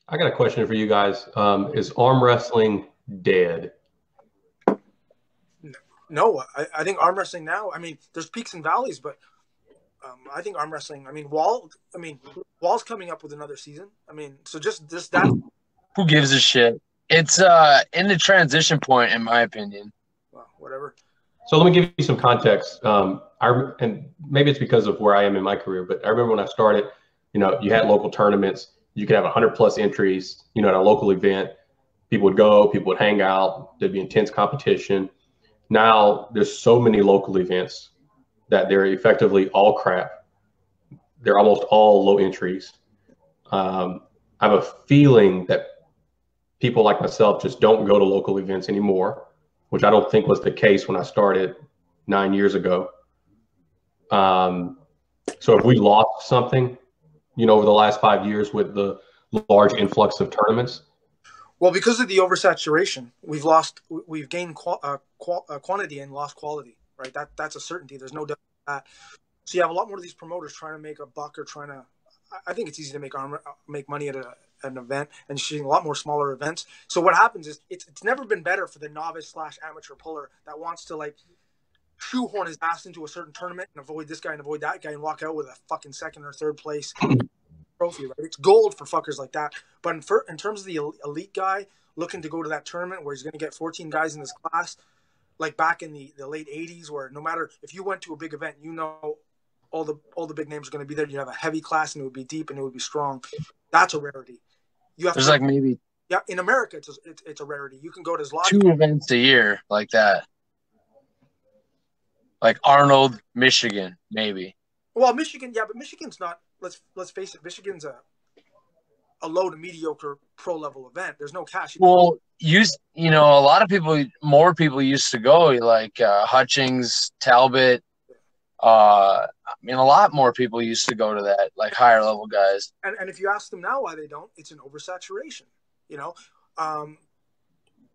I got a question for you guys. Is arm wrestling dead? No, I think arm wrestling now. I mean, there's peaks and valleys, but I think arm wrestling. I mean, Wall's coming up with another season. I mean, so just that. Who gives a shit? It's in the transition point, in my opinion. Well, whatever. So let me give you some context. And maybe it's because of where I am in my career, but I remember when I started, you had local tournaments. You could have 100+ entries, at a local event. People would go, people would hang out. There'd be intense competition. Now there's so many local events that they're effectively all crap. They're almost all low entries. I have a feeling that people like myself just don't go to local events anymore, which I don't think was the case when I started 9 years ago. So if we lost something, over the last 5 years with the large influx of tournaments? Well, because of the oversaturation, we've gained quantity and lost quality, right? That's a certainty. There's no doubt about that. So you have a lot more of these promoters trying to make a buck or trying to. I think it's easy to make money at an event, and shooting a lot more smaller events. So what happens is it's never been better for the novice/amateur puller that wants to like shoehorn his ass into a certain tournament and avoid this guy and avoid that guy and walk out with a fucking second or third place trophy, right? It's gold for fuckers like that. But in terms of the elite guy looking to go to that tournament where he's going to get 14 guys in his class, like back in the late 80s, where no matter if you went to a big event, all the big names are going to be there. You have a heavy class and it would be deep and it would be strong. That's a rarity. There's like maybe in America it's a rarity. You can go to as 2 events a year like that. Like Arnold, Michigan, maybe. Well, Michigan, yeah, but Michigan's not. Let's face it, Michigan's a low to mediocre pro level event. There's no cash. Well, a lot of more people used to go, like Hutchings, Talbot. I mean, a lot more people used to go to that, like higher level guys. And if you ask them now why they don't, it's an oversaturation.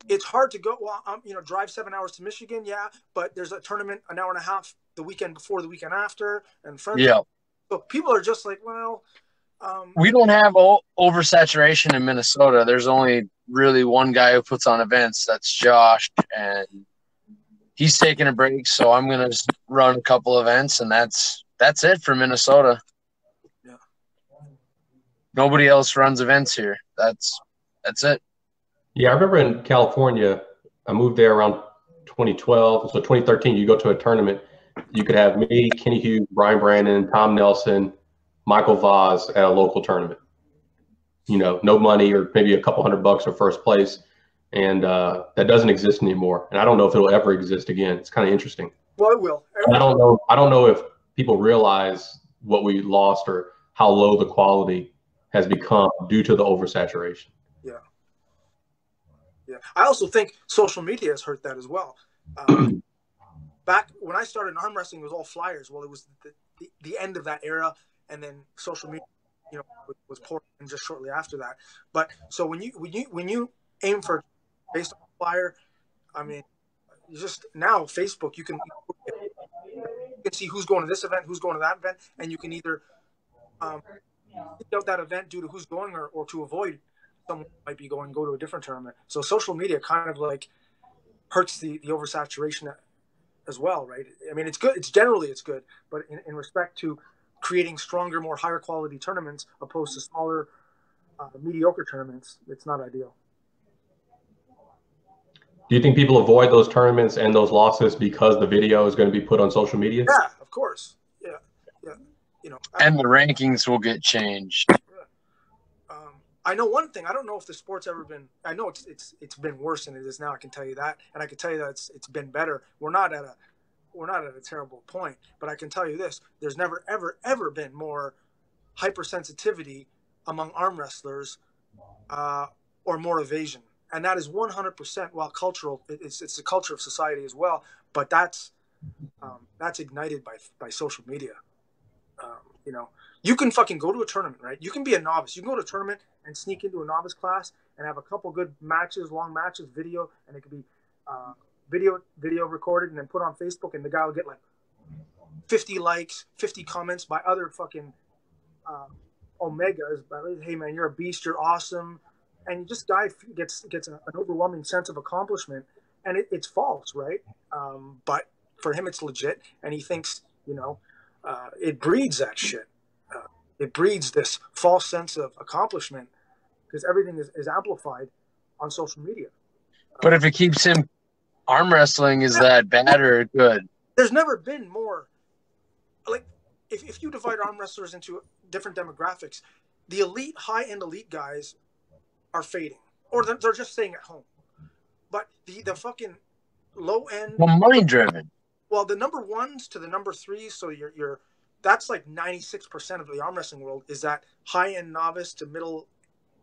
It's hard to go. Well, drive 7 hours to Michigan, yeah, but there's a tournament an hour and a half the weekend before, the weekend after, and friends. Yeah. So people are just like, well, we don't have oversaturation in Minnesota. There's only really one guy who puts on events. That's Josh, and he's taking a break. So I'm gonna just run a couple events, and that's it for Minnesota. Yeah. Nobody else runs events here. That's it. Yeah, I remember in California, I moved there around 2012. So 2013, you go to a tournament, you could have me, Kenny Hughes, Brian Brandon, Tom Nelson, Michael Vaz at a local tournament. No money or maybe a couple $100 for first place. And that doesn't exist anymore. And I don't know if it'll ever exist again. It's kind of interesting. Well, it will. I don't know if people realize what we lost or how low the quality has become due to the oversaturation. Yeah. Yeah. I also think social media has hurt that as well. Back when I started in arm wrestling, it was all flyers. Well, it was the end of that era, and then social media, was pouring in just shortly after that. But so when you aim for based on flyer, I mean, just now Facebook, you can see who's going to this event, who's going to that event, and you can either pick out that event due to who's going or to avoid someone might be going, go to a different tournament. So social media kind of like hurts the oversaturation as well, right? I mean, it's good. It's good, but in respect to creating stronger, more higher quality tournaments opposed to smaller, mediocre tournaments, it's not ideal. Do you think people avoid those tournaments and those losses because the video is going to be put on social media? Yeah, of course. Yeah. And the rankings will get changed. I know one thing. I don't know if the sport's ever been. I know it's been worse than it is now. I can tell you that, and I can tell you that it's been better. We're not at a terrible point, but I can tell you this: there's never ever been more hypersensitivity among arm wrestlers, or more evasion, and that is 100%. While cultural, it's the culture of society as well, but that's ignited by social media. You can fucking go to a tournament, right? You can be a novice. You can go to a tournament and sneak into a novice class and have a couple good matches, long matches, video, and it could be video recorded and then put on Facebook, and the guy will get like 50 likes, 50 comments by other fucking Omega is, hey man, you're a beast, you're awesome, and just guy gets an overwhelming sense of accomplishment, and it's false, right? But for him, it's legit, and he thinks, it breeds that shit. It breeds this false sense of accomplishment because everything is amplified on social media. But if it keeps him arm wrestling, is that bad or good? There's never been more. Like, if you divide arm wrestlers into different demographics, the elite, high-end elite guys are fading, or they're just staying at home. But the fucking low-end, well, money-driven. Well, the number ones to the number threes, so you're that's like 96% of the arm wrestling world is that high-end novice to middle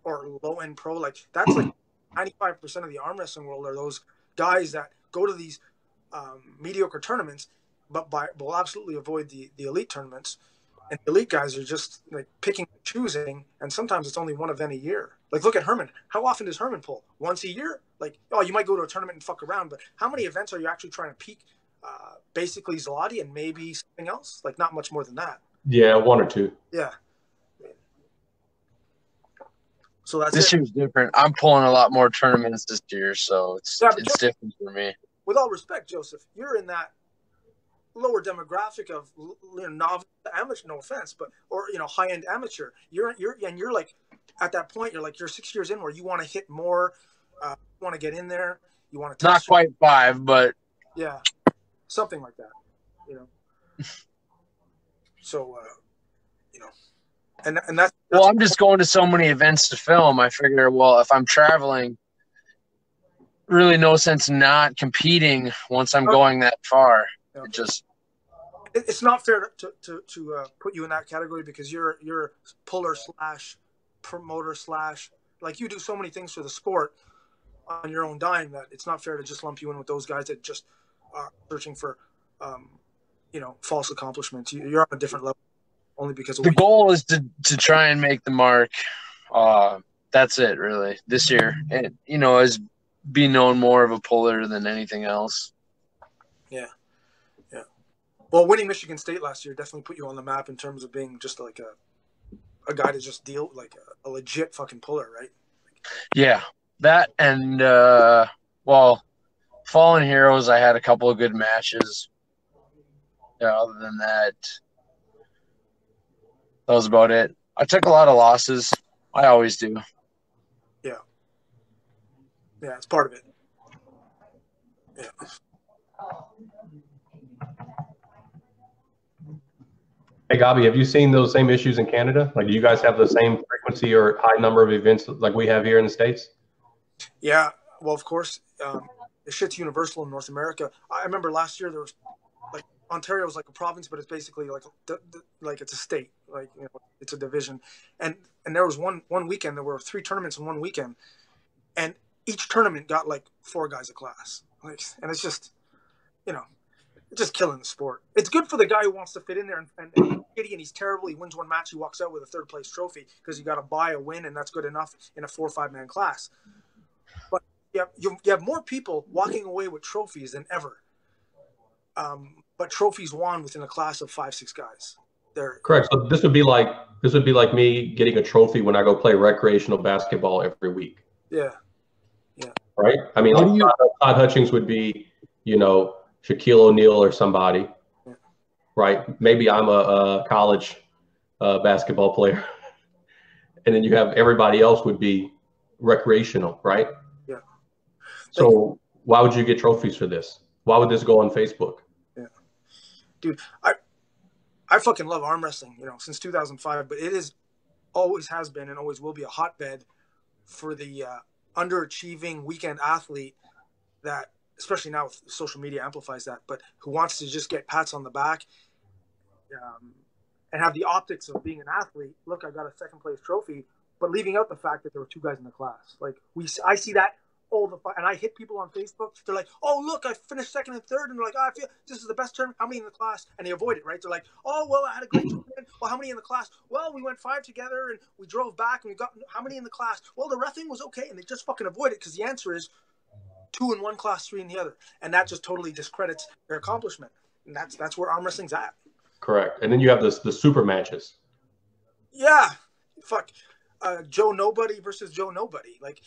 or low-end pro. Like that's like 95% of the arm wrestling world are those guys that go to these mediocre tournaments, but will absolutely avoid the elite tournaments. And the elite guys are just like picking and choosing, and sometimes it's only one event a year. Like look at Herman. How often does Herman pull? Once a year? Like, oh, you might go to a tournament and fuck around, but how many events are you actually trying to peak? Basically Zlati and maybe something else. Like not much more than that. Yeah, one or two. Yeah. So that's this year's different. I'm pulling a lot more tournaments this year, so it's different for me. With all respect, Joseph, you're in that lower demographic of novice amateur. No offense, but high end amateur. You're like at that point. You're 6 years in where you want to hit more. You want to get in there. You want to not quite 5, but yeah, something like that. So and that's well, I'm just going to so many events to film. I figure, well, if I'm traveling, really no sense not competing once I'm going that far. Yeah. It's not fair to put you in that category because you're puller / promoter / like you do so many things for the sport on your own dime that it's not fair to just lump you in with those guys that just are searching for false accomplishments. You're on a different level only because of the goal is to try and make the mark. That's it really this year, and is be known more of a puller than anything else. Yeah. Well, winning Michigan State last year definitely put you on the map in terms of being just like a guy to just deal like a legit fucking puller, right? Yeah, that and Fallen Heroes. I had a couple of good matches. Yeah, other than that, that was about it. I took a lot of losses. I always do. Yeah, it's part of it. Yeah. Hey, Gobby, have you seen those same issues in Canada? Like, do you guys have the same frequency or high number of events like we have here in the States? Yeah, well, of course. The shit's universal in North America. I remember last year there was, like, Ontario was like a province, but it's basically like it's a state. Like, it's a division. And there was one weekend, there were 3 tournaments in one weekend. And each tournament got, like, 4 guys a class. Like, and it's just, just killing the sport. It's good for the guy who wants to fit in there and he's terrible. He wins one match, he walks out with a 3rd place trophy because you got to buy a win, and that's good enough in a 4 or 5 man class. But you have more people walking away with trophies than ever. But trophies won within a class of 5-6 guys. They're correct. So this would be like me getting a trophy when I go play recreational basketball every week. Yeah. Right. I mean, Todd Hutchings would be, Shaquille O'Neal or somebody, right? Maybe I'm a college basketball player, and then you have everybody else would be recreational, right? Yeah. So why would you get trophies for this? Why would this go on Facebook? Yeah, dude, I fucking love arm wrestling, since 2005, but it always has been and always will be a hotbed for the underachieving weekend athlete that, especially now with social media amplifies that, but who wants to just get pats on the back and have the optics of being an athlete. Look, I got a 2nd place trophy, but leaving out the fact that there were 2 guys in the class. Like I see that all the time, and I hit people on Facebook. They're like, "Oh, look, I finished 2nd and 3rd," and they're like, "I feel this is the best tournament. How many in the class?" And they avoid it, right? They're like, "Oh, well, I had a great tournament. Well, how many in the class? Well, we went 5 together, and we drove back, and we got how many in the class? Well, the reffing was okay," and they just fucking avoid it because the answer is 2 in one class, 3 in the other, and that just totally discredits their accomplishment. And that's where arm wrestling's at. Correct. And then you have the super matches. Yeah, fuck, Joe Nobody versus Joe Nobody. Like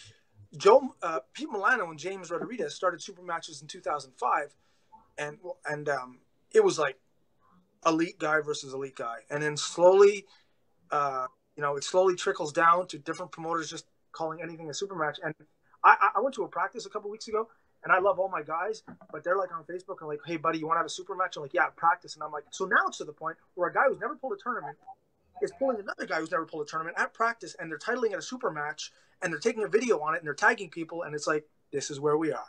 Pete Milano and James Rodriguez started super matches in 2005, and it was like elite guy versus elite guy, and then slowly, it slowly trickles down to different promoters just calling anything a super match. And I went to a practice a couple weeks ago, and I love all my guys, but they're like on Facebook and like, hey buddy, you want to have a super match? I'm like, yeah, practice. And I'm like, so now it's to the point where a guy who's never pulled a tournament is pulling another guy who's never pulled a tournament at practice, and they're titling it a super match, and they're taking a video on it, and they're tagging people, and it's like, this is where we are.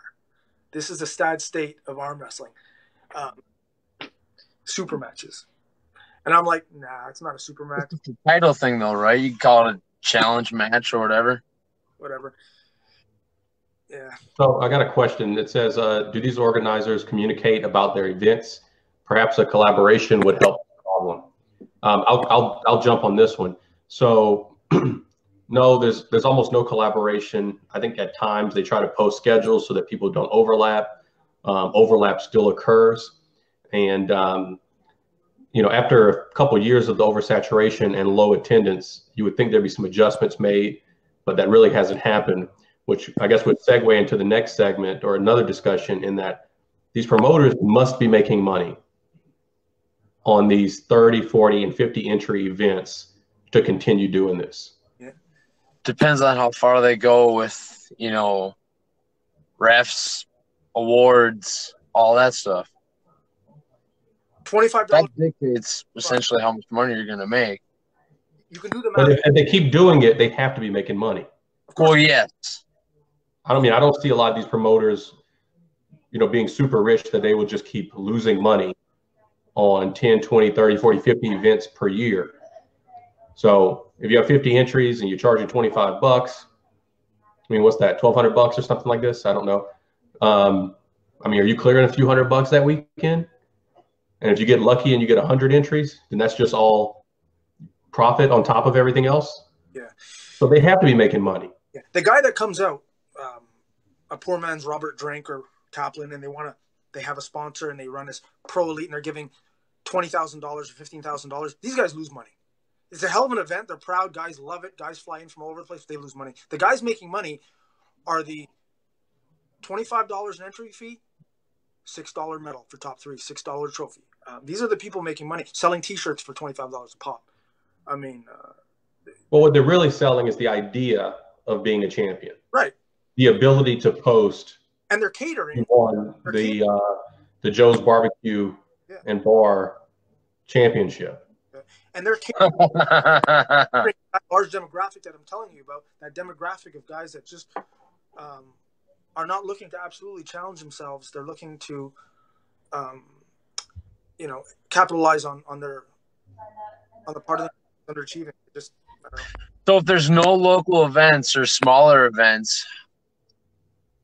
This is the sad state of arm wrestling. Super matches. And I'm like, nah, it's not a super match. It's the title thing, though, right? You can call it a challenge match or whatever. Whatever. Yeah. So I got a question. It says, do these organizers communicate about their events? Perhaps a collaboration would help the problem. I'll jump on this one. So no, there's almost no collaboration. I think at times they try to post schedules so that people don't overlap. Overlap still occurs. And, after a couple of years of the oversaturation and low attendance, you would think there'd be some adjustments made, but that really hasn't happened, which I guess would segue into the next segment or another discussion, in that these promoters must be making money on these 30, 40, and 50 entry events to continue doing this. Yeah. Depends on how far they go with, refs, awards, all that stuff. $25. That dictates essentially how much money you're going to make. You can do the math. But if they keep doing it, they have to be making money. Well, yes. I don't see a lot of these promoters, being super rich that they will just keep losing money on 10, 20, 30, 40, 50 events per year. So if you have 50 entries and you're charging $25, what's that, $1,200 or something like this? I don't know. Are you clearing a few $100 that weekend? And if you get lucky and you get 100 entries, then that's just all profit on top of everything else. Yeah. So they have to be making money. Yeah. The guy that comes out, a poor man's Robert Drink or Kaplan, and they have a sponsor and they run this Pro Elite and they're giving $20,000 or $15,000. These guys lose money. It's a hell of an event. They're proud. Guys love it. Guys fly in from all over the place. They lose money. The guys making money are the $25 an entry fee, $6 medal for top three, $6 trophy. These are the people making money, selling T-shirts for $25 a pop. Well, what they're really selling is the idea of being a champion. Right. The ability to post. And they're catering. On the Joe's Barbecue and Bar Championship. And they're catering that large demographic that I'm telling you about, that demographic of guys that just are not looking to absolutely challenge themselves. They're looking to capitalize on the part of them underachieving. So if there's no local events or smaller events,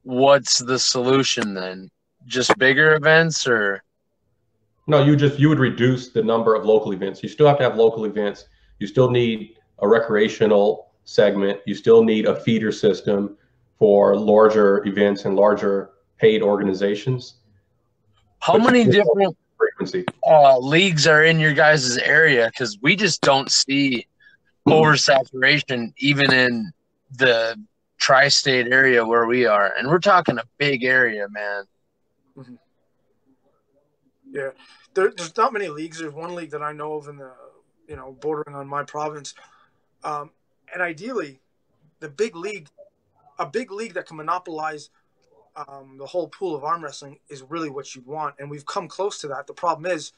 what's the solution then? Just bigger events, or? No, you would reduce the number of local events. You still have to have local events. You still need a recreational segment. You still need a feeder system for larger events and larger paid organizations. How many different leagues are in your guys' area? Because we just don't see oversaturation even in the tri-state area where we are, and we're talking a big area, man. Mm-hmm. Yeah, there's not many leagues. There's one league that I know of in the bordering on my province, and ideally, a big league that can monopolize the whole pool of arm wrestling is really what you want, and we've come close to that. The problem is,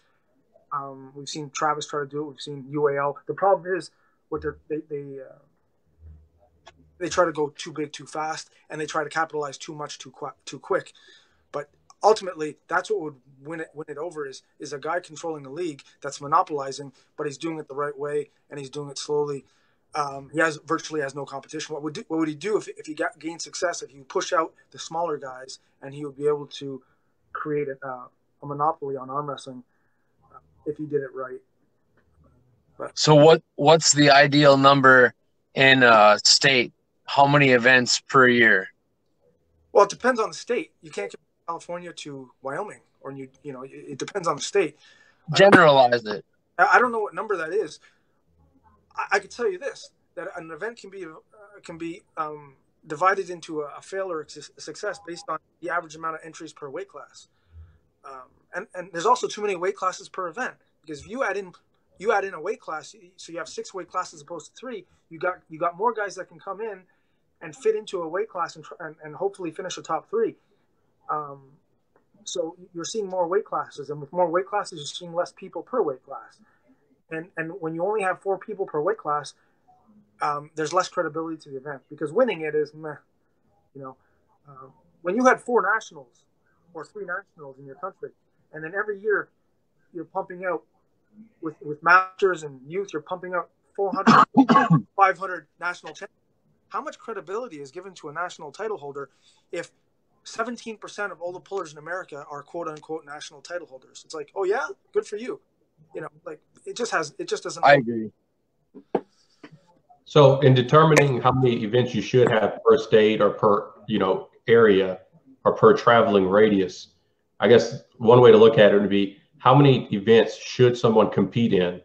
we've seen Travis try to do it. We've seen UAL. The problem is, they try to go too big too fast, and they try to capitalize too much too quick. But ultimately, that's what would win it over is a guy controlling the league that's monopolizing, but he's doing it the right way and he's doing it slowly. He virtually has no competition. What would he do if he gained success? If he would push out the smaller guys, and he would be able to create a monopoly on arm wrestling if he did it right. But, so what's the ideal number in state? How many events per year? Well, it depends on the state. You can't compare California to Wyoming, or it depends on the state. Generalize it. I don't know what number that is. I could tell you this: that an event can be divided into a fail or a success based on the average amount of entries per weight class. And there's also too many weight classes per event, because if you add in a weight class, so you have 6 weight classes as opposed to 3, you got more guys that can come in and fit into a weight class and hopefully finish a top 3. So you're seeing more weight classes, and with more weight classes, you're seeing less people per weight class. And when you only have 4 people per weight class, there's less credibility to the event, because winning it is meh. When you had 4 nationals or 3 nationals in your country, and then every year you're pumping out with masters and youth, you're pumping out 400, 500 national champions. How much credibility is given to a national title holder if 17% of all the pullers in America are quote unquote national title holders? It's like, oh yeah, good for you. Like it just doesn't. I agree. So in determining how many events you should have per state or per, area or per traveling radius, I guess one way to look at it would be, how many events should someone compete in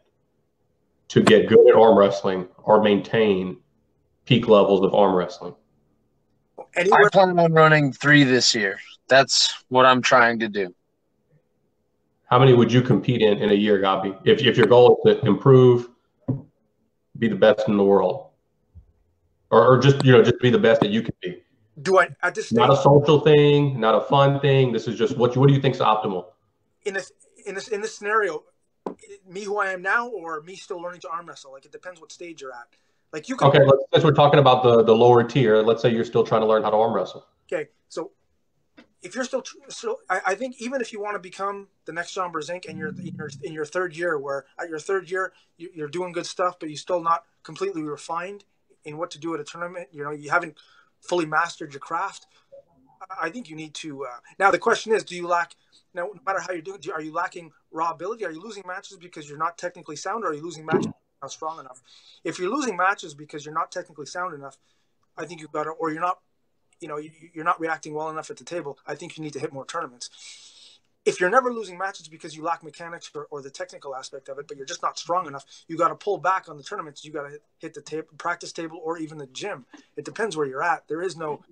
to get good at arm wrestling or maintain peak levels of arm wrestling? I plan on running 3 this year. That's what I'm trying to do. How many would you compete in a year, Gobby? If your goal is to improve, be the best in the world, or just be the best that you can be. Do I at this stage? Not a social thing, not a fun thing. This is just what do you think is optimal? In this scenario, me who I am now, or me still learning to arm wrestle? Like, it depends what stage you're at. Like, you can. Okay, since we're talking about the lower tier, let's say you're still trying to learn how to arm wrestle. Okay, so if you're still, I think even if you want to become the next John Brzenk and you're in your 3rd year, where at your 3rd year you're doing good stuff, but you're still not completely refined in what to do at a tournament. You haven't fully mastered your craft. I think you need to. Now the question is, do you lack? Now, no matter how you're doing, are you lacking raw ability? Are you losing matches because you're not technically sound, or are you losing matches because you're not strong enough? If you're losing matches because you're not technically sound enough, I think you've got to, or you're not, you're not reacting well enough at the table, I think you need to hit more tournaments. If you're never losing matches because you lack mechanics or the technical aspect of it, but you're just not strong enough, you got to pull back on the tournaments. You got to hit the practice table, or even the gym. It depends where you're at. There is no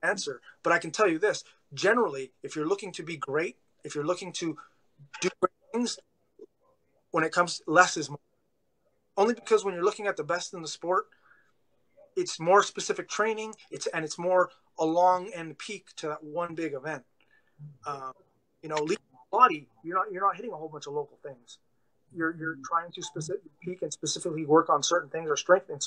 answer. But I can tell you this: generally, if you're looking to be great, if you're looking to do great things, when it comes, less is more. Only because when you're looking at the best in the sport, it's more specific training. It's more a long end peak to that one big event. Leading body, you're not hitting a whole bunch of local things. You're trying to peak and specifically work on certain things or strengthen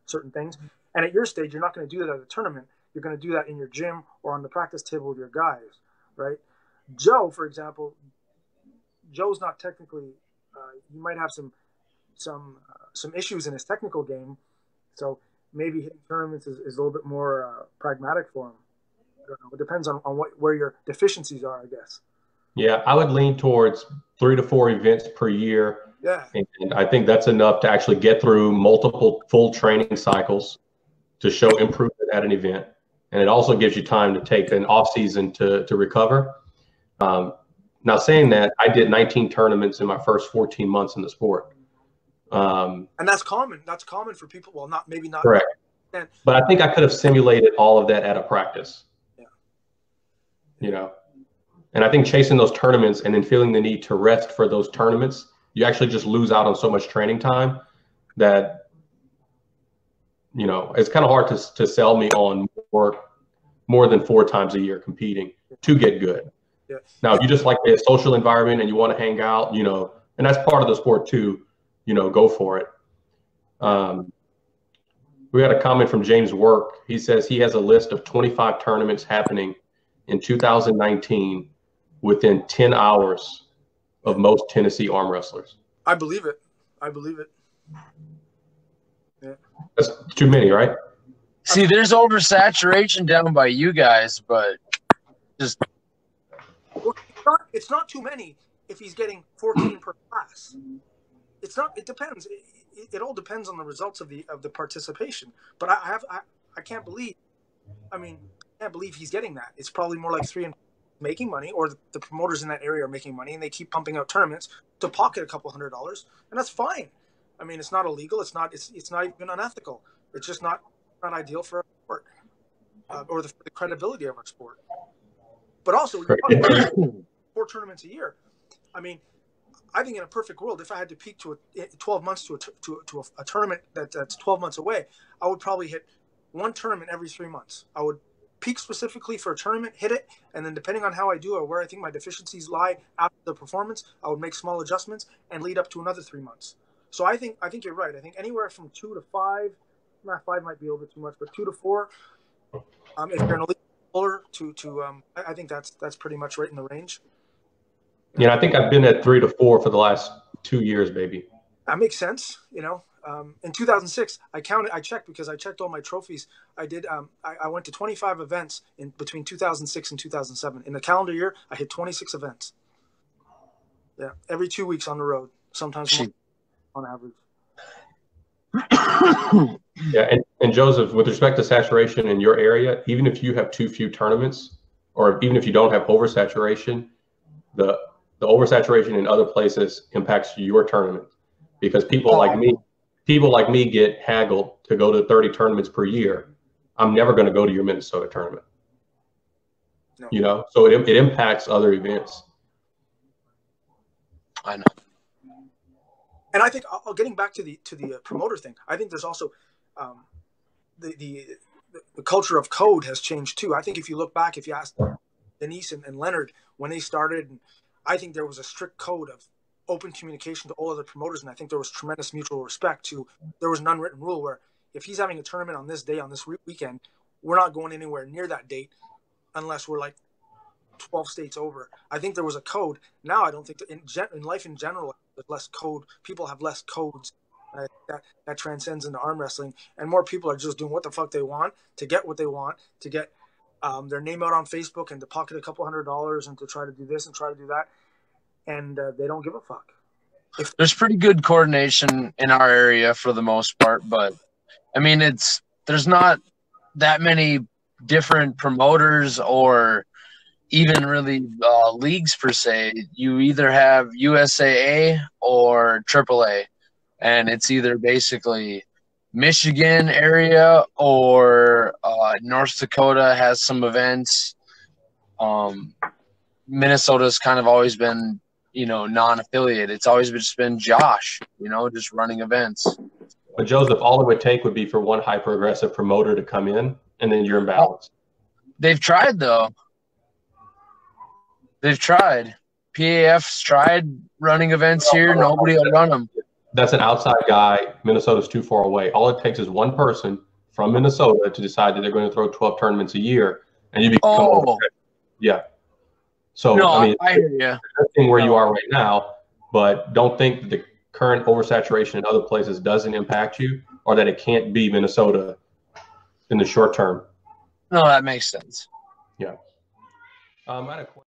certain things. And at your stage, you're not going to do that at a tournament. You're going to do that in your gym or on the practice table with your guys, right? Joe, for example, Joe's not technically. He might have some issues in his technical game, so maybe hitting tournaments is a little bit more pragmatic for him. I don't know. It depends on where your deficiencies are, I guess. Yeah, I would lean towards 3 to 4 events per year. Yeah. And I think that's enough to actually get through multiple full training cycles to show improvement at an event. And it also gives you time to take an off season to recover. Now, saying that, I did 19 tournaments in my first 14 months in the sport. And that's common. That's common for people. Well, maybe not. Correct. But I think I could have simulated all of that at a practice. Yeah. And I think chasing those tournaments and then feeling the need to rest for those tournaments, you actually just lose out on so much training time that, it's kind of hard to sell me on more than 4 times a year competing to get good. Yeah. Now, if you just like the social environment and you want to hang out, and that's part of the sport too, go for it. We had a comment from James Work. He says he has a list of 25 tournaments happening in 2019 within 10 hours of most Tennessee arm wrestlers. I believe it. Yeah. That's too many, right? See, there's oversaturation down by you guys, but just it's not too many if he's getting 14 per class. It's not. It depends. It all depends on the results of the participation. But I can't believe. I can't believe he's getting that. It's probably more like 3 and making money, or the promoters in that area are making money, and they keep pumping out tournaments to pocket a couple $100, and that's fine. I mean, it's not illegal. It's not even unethical. It's just not ideal for our sport or the credibility of our sport. But also, you're talking about 4 tournaments a year. I mean, I think in a perfect world, if I had to peak to 12 months to a tournament that's 12 months away, I would probably hit 1 tournament every 3 months. I would peak specifically for a tournament, hit it, and then depending on how I do or where I think my deficiencies lie after the performance, I would make small adjustments and lead up to another 3 months. So I think you're right. I think anywhere from 2 to 5, not 5 might be a little bit too much, but 2 to 4. If you're an elite bowler, I think that's pretty much right in the range. Yeah, I think I've been at 3 to 4 for the last 2 years, baby. That makes sense. In 2006, I checked because I checked all my trophies. I did. I went to 25 events in between 2006 and 2007. In the calendar year, I hit 26 events. Yeah, every 2 weeks on the road, sometimes more on average. Yeah, and Joseph, with respect to saturation in your area, even if you have too few tournaments, or even if you don't have oversaturation, the oversaturation in other places impacts your tournament, because people like me get haggled to go to 30 tournaments per year. I'm never going to go to your Minnesota tournament. No. So it impacts other events. I know. And I think, getting back to the promoter thing, I think there's also the culture of code has changed too. I think if you look back, if you ask Denise and Leonard when they started, I think there was a strict code of open communication to all other promoters, and I think there was tremendous mutual respect there was an unwritten rule where if he's having a tournament on this day, on this weekend, we're not going anywhere near that date unless we're like 12 states over. I think there was a code. Now I don't think that in life in general, there's less code. People have less codes. That transcends into arm wrestling, and more people are just doing what the fuck they want to get what they want, to get their name out on Facebook and to pocket a couple $100 and to try to do this and try to do that. And they don't give a fuck. There's pretty good coordination in our area for the most part, but I mean, there's not that many different promoters or even really leagues per se. You either have USAA or AAA, and it's either basically Michigan area or North Dakota has some events. Minnesota's kind of always been, non-affiliated. It's always just been Josh, just running events. But Joseph, all it would take would be for one hyper-aggressive promoter to come in, and then you're in balance. They've tried, though. They've tried. PAF's tried running events here. Nobody will run them. That's an outside guy. Minnesota's too far away. All it takes is one person from Minnesota to decide that they're going to throw 12 tournaments a year, and you become over. Yeah. So, no, I mean, I hear you. Thing where you are right now, but don't think that the current oversaturation in other places doesn't impact you, or that it can't be Minnesota in the short term. No, that makes sense. Yeah. I had a question.